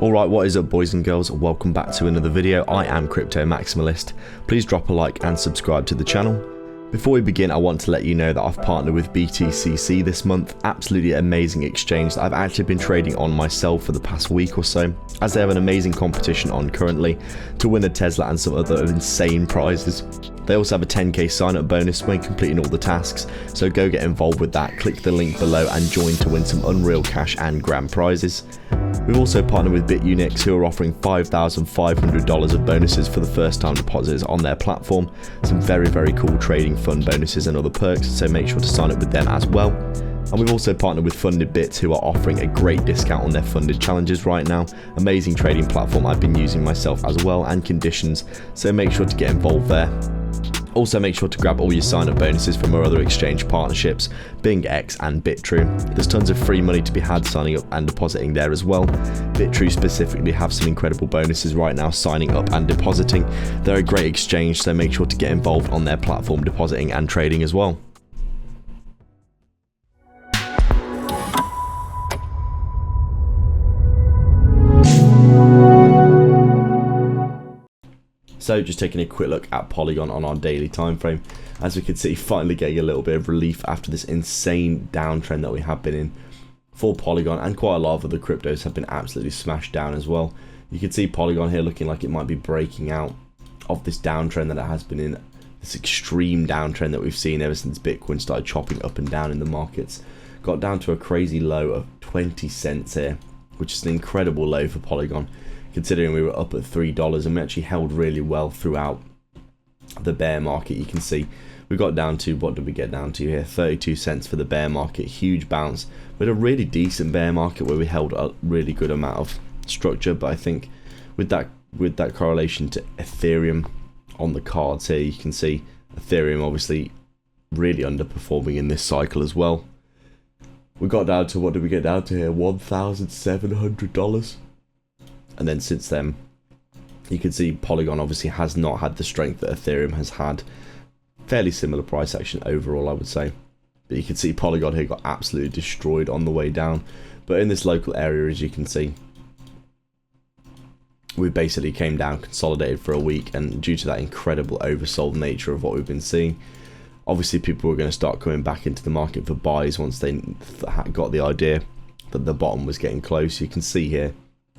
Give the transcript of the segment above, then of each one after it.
Alright, what is up boys and girls, welcome back to another video. I am Crypto Maximalist. Please drop a like and subscribe to the channel. Before we begin, I want to let you know that I've partnered with BTCC this month. Absolutely amazing exchange that I've actually been trading on myself for the past week or so, as they have an amazing competition on currently to win a Tesla and some other insane prizes. They also have a 10k sign up bonus when completing all the tasks, so go get involved with that. Click the link below and join to win some unreal cash and grand prizes. We've also partnered with BitUnix, who are offering $5,500 of bonuses for the first time deposits on their platform. Some very cool trading fund bonuses and other perks, so make sure to sign up with them as well. And we've also partnered with Funded Bits, who are offering a great discount on their funded challenges right now. Amazing trading platform I've been using myself as well, and conditions, so make sure to get involved there. Also make sure to grab all your sign up bonuses from our other exchange partnerships, BingX and BitTrue. There's tons of free money to be had signing up and depositing there as well. BitTrue specifically have some incredible bonuses right now signing up and depositing. They're a great exchange, so make sure to get involved on their platform depositing and trading as well. So just taking a quick look at Polygon on our daily time frame. As we can see, finally getting a little bit of relief after this insane downtrend that we have been in for Polygon, and quite a lot of other cryptos have been absolutely smashed down as well. You can see Polygon here looking like it might be breaking out of this downtrend that it has been in, this extreme downtrend that we've seen ever since Bitcoin started chopping up and down in the markets. Got down to a crazy low of 20 cents here, which is an incredible low for Polygon, considering we were up at $3, and we actually held really well throughout the bear market. You can see we got down to, what did we get down to here, 32 cents for the bear market. Huge bounce. We had a really decent bear market where we held a really good amount of structure, but I think with that correlation to Ethereum on the cards here, you can see Ethereum obviously really underperforming in this cycle as well. We got down to, what did we get down to here, $1,700. And then since then, you can see Polygon obviously has not had the strength that Ethereum has had. Fairly similar price action overall, I would say. But you can see Polygon here got absolutely destroyed on the way down. But in this local area, as you can see, we basically came down, consolidated for a week, and due to that incredible oversold nature of what we've been seeing, obviously people were going to start coming back into the market for buys once they got the idea that the bottom was getting close. You can see here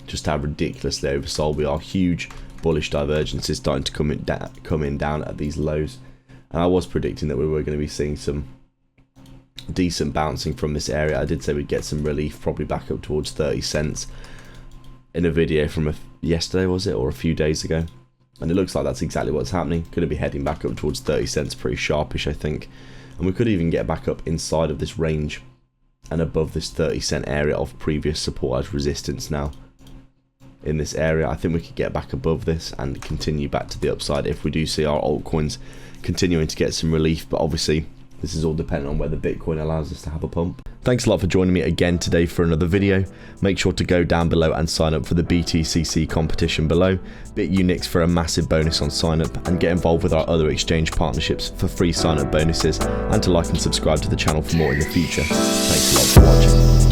just how ridiculously oversold we are. Huge bullish divergences starting to come in down at these lows, and I was predicting that we were going to be seeing some decent bouncing from this area. I did say we'd get some relief, probably back up towards 30 cents in a video from yesterday, was it, or a few days ago, and it looks like that's exactly what's happening. Going to be heading back up towards 30 cents pretty sharpish, I think, and we could even get back up inside of this range and above this 30-cent area of previous support as resistance. Now in this area, I think we could get back above this and continue back to the upside if we do see our altcoins continuing to get some relief. But obviously this is all dependent on whether Bitcoin allows us to have a pump. Thanks a lot for joining me again today for another video. Make sure to go down below and sign up for the BTCC competition below, BitUnix for a massive bonus on sign up, and get involved with our other exchange partnerships for free sign up bonuses, and to like and subscribe to the channel for more in the future. Thanks a lot for watching.